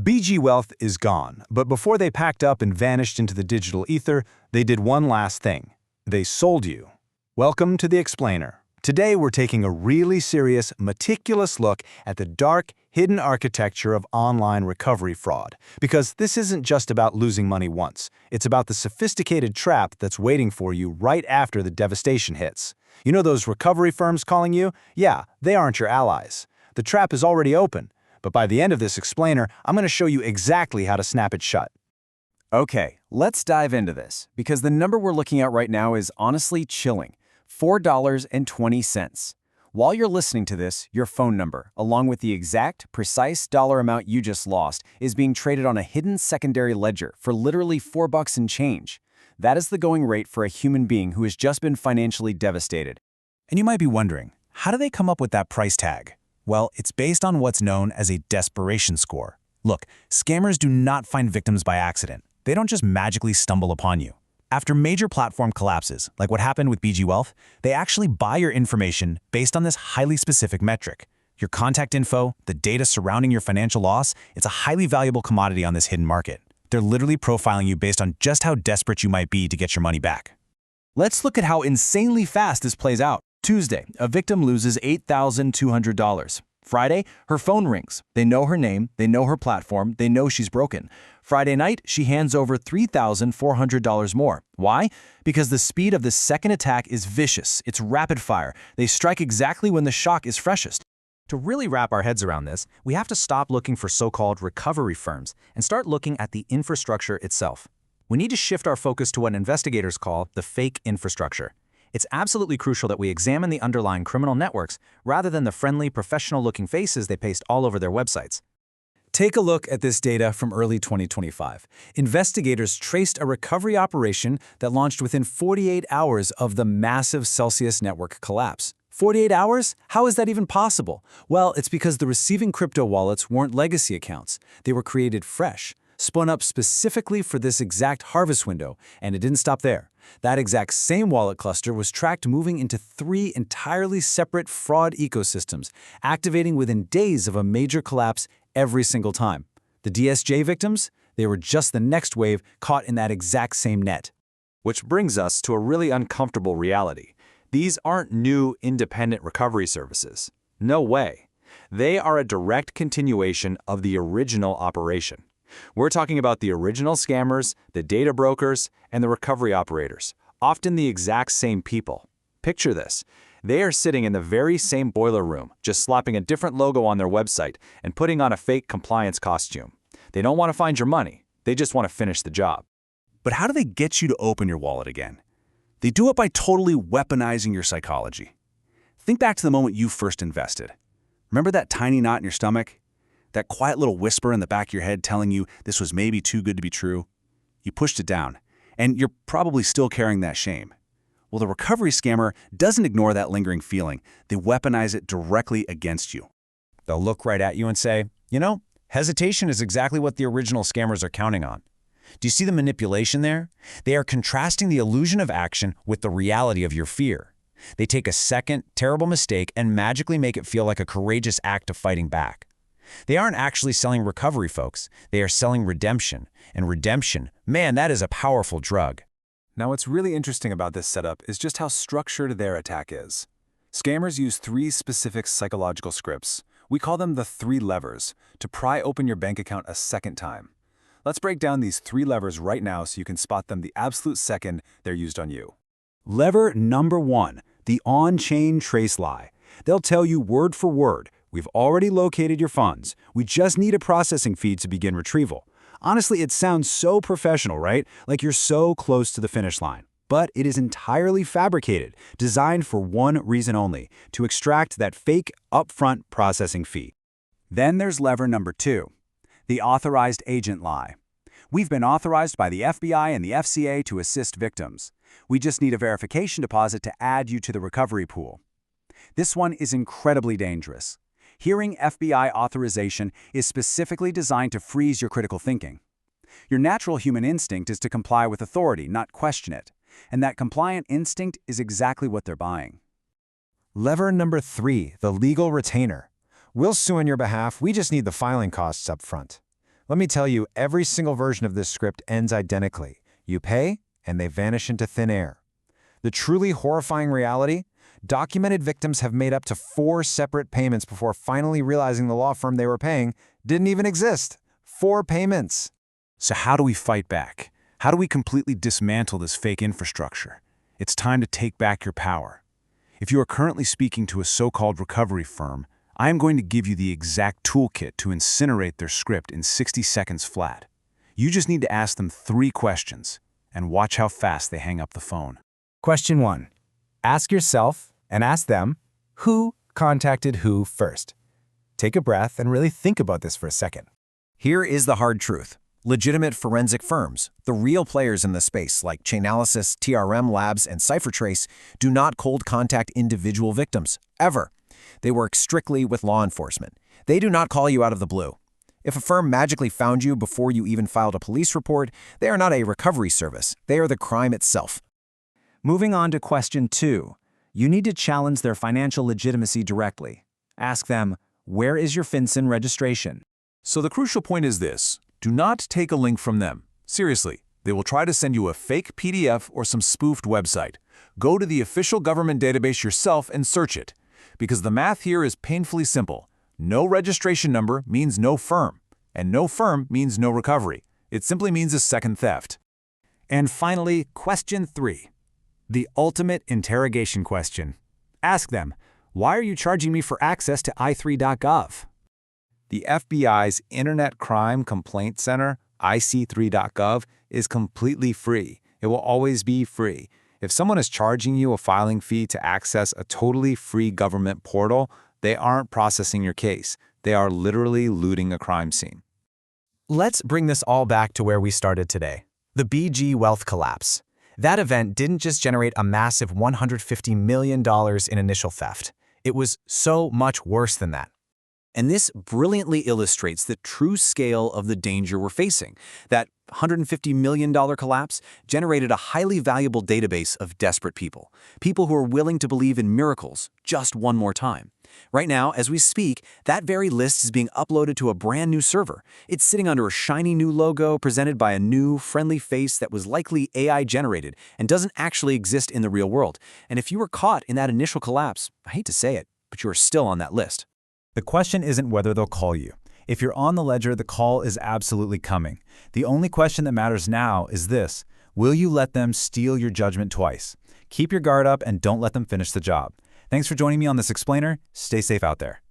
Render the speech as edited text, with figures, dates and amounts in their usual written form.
BG Wealth is gone, but before they packed up and vanished into the digital ether, they did one last thing. They sold you. Welcome to The Explainer. Today we're taking a really serious, meticulous look at the dark, hidden architecture of online recovery fraud. Because this isn't just about losing money once. It's about the sophisticated trap that's waiting for you right after the devastation hits. You know those recovery firms calling you? Yeah, they aren't your allies. The trap is already open. But by the end of this explainer, I'm going to show you exactly how to snap it shut. Okay, let's dive into this, because the number we're looking at right now is honestly chilling. $4.20. While you're listening to this, your phone number, along with the exact, precise dollar amount you just lost, is being traded on a hidden secondary ledger for literally $4 and change. That is the going rate for a human being who has just been financially devastated. And you might be wondering, how do they come up with that price tag? Well, it's based on what's known as a desperation score. Look, scammers do not find victims by accident. They don't just magically stumble upon you. After major platform collapses, like what happened with BG Wealth, they actually buy your information based on this highly specific metric. Your contact info, the data surrounding your financial loss, it's a highly valuable commodity on this hidden market. They're literally profiling you based on just how desperate you might be to get your money back. Let's look at how insanely fast this plays out. Tuesday, a victim loses $8,200. Friday, her phone rings. They know her name, they know her platform, they know she's broken. Friday night, she hands over $3,400 more. Why? Because the speed of the second attack is vicious. It's rapid fire. They strike exactly when the shock is freshest. To really wrap our heads around this, we have to stop looking for so-called recovery firms and start looking at the infrastructure itself. We need to shift our focus to what investigators call the fake infrastructure. It's absolutely crucial that we examine the underlying criminal networks rather than the friendly, professional-looking faces they paste all over their websites. Take a look at this data from early 2025. Investigators traced a recovery operation that launched within 48 hours of the massive Celsius network collapse. 48 hours? How is that even possible? Well, it's because the receiving crypto wallets weren't legacy accounts. They were created fresh, spun up specifically for this exact harvest window, and it didn't stop there. That exact same wallet cluster was tracked moving into 3 entirely separate fraud ecosystems, activating within days of a major collapse every single time. The DSJ victims? They were just the next wave caught in that exact same net. Which brings us to a really uncomfortable reality. These aren't new independent recovery services. No way. They are a direct continuation of the original operation. We're talking about the original scammers, the data brokers, and the recovery operators, often the exact same people. Picture this. They are sitting in the very same boiler room, just slapping a different logo on their website and putting on a fake compliance costume. They don't want to find your money. They just want to finish the job. But how do they get you to open your wallet again? They do it by totally weaponizing your psychology. Think back to the moment you first invested. Remember that tiny knot in your stomach? That quiet little whisper in the back of your head telling you this was maybe too good to be true? You pushed it down, and you're probably still carrying that shame. Well, the recovery scammer doesn't ignore that lingering feeling. They weaponize it directly against you. They'll look right at you and say, you know, hesitation is exactly what the original scammers are counting on. Do you see the manipulation there? They are contrasting the illusion of action with the reality of your fear. They take a second, terrible mistake and magically make it feel like a courageous act of fighting back. They aren't actually selling recovery, folks. They are selling redemption. And redemption, man, that is a powerful drug. Now, what's really interesting about this setup is just how structured their attack is. Scammers use 3 specific psychological scripts. We call them the 3 levers, to pry open your bank account a second time. Let's break down these 3 levers right now so you can spot them the absolute second they're used on you. Lever number 1, the on-chain trace lie. They'll tell you word for word, we've already located your funds. We just need a processing fee to begin retrieval. Honestly, it sounds so professional, right? Like you're so close to the finish line. But it is entirely fabricated, designed for one reason only, to extract that fake upfront processing fee. Then there's lever number 2, the authorized agent lie. We've been authorized by the FBI and the FCA to assist victims. We just need a verification deposit to add you to the recovery pool. This one is incredibly dangerous. Hearing FBI authorization is specifically designed to freeze your critical thinking. Your natural human instinct is to comply with authority, not question it. And that compliant instinct is exactly what they're buying. Lever number 3, the legal retainer. We'll sue on your behalf, we just need the filing costs up front. Let me tell you, every single version of this script ends identically. You pay, and they vanish into thin air. The truly horrifying reality? Documented victims have made up to 4 separate payments before finally realizing the law firm they were paying didn't even exist. 4 payments. So how do we fight back? How do we completely dismantle this fake infrastructure? It's time to take back your power. If you are currently speaking to a so-called recovery firm, I am going to give you the exact toolkit to incinerate their script in 60 seconds flat. You just need to ask them 3 questions, and watch how fast they hang up the phone. Question 1. Ask yourself and ask them, who contacted who first? Take a breath and really think about this for a second. Here is the hard truth. Legitimate forensic firms, the real players in the space like Chainalysis, TRM Labs, and CipherTrace, do not cold contact individual victims, ever. They work strictly with law enforcement. They do not call you out of the blue. If a firm magically found you before you even filed a police report, they are not a recovery service. They are the crime itself. Moving on to question 2. You need to challenge their financial legitimacy directly. Ask them, where is your FinCEN registration? So the crucial point is this: do not take a link from them. Seriously, they will try to send you a fake PDF or some spoofed website. Go to the official government database yourself and search it. Because the math here is painfully simple. No registration number means no firm, and no firm means no recovery. It simply means a second theft. And finally, question 3. The ultimate interrogation question. Ask them, why are you charging me for access to i3.gov? The FBI's Internet Crime Complaint Center, IC3.gov, is completely free. It will always be free. If someone is charging you a filing fee to access a totally free government portal, they aren't processing your case. They are literally looting a crime scene. Let's bring this all back to where we started today. The BG wealth collapse. That event didn't just generate a massive $150 million in initial theft. It was so much worse than that. And this brilliantly illustrates the true scale of the danger we're facing. That $150 million collapse generated a highly valuable database of desperate people who are willing to believe in miracles just one more time. Right now, as we speak, that very list is being uploaded to a brand new server. It's sitting under a shiny new logo presented by a new, friendly face that was likely AI-generated and doesn't actually exist in the real world. And if you were caught in that initial collapse, I hate to say it, but you are still on that list. The question isn't whether they'll call you. If you're on the ledger, the call is absolutely coming. The only question that matters now is this: will you let them steal your judgment twice? Keep your guard up and don't let them finish the job. Thanks for joining me on this explainer. Stay safe out there.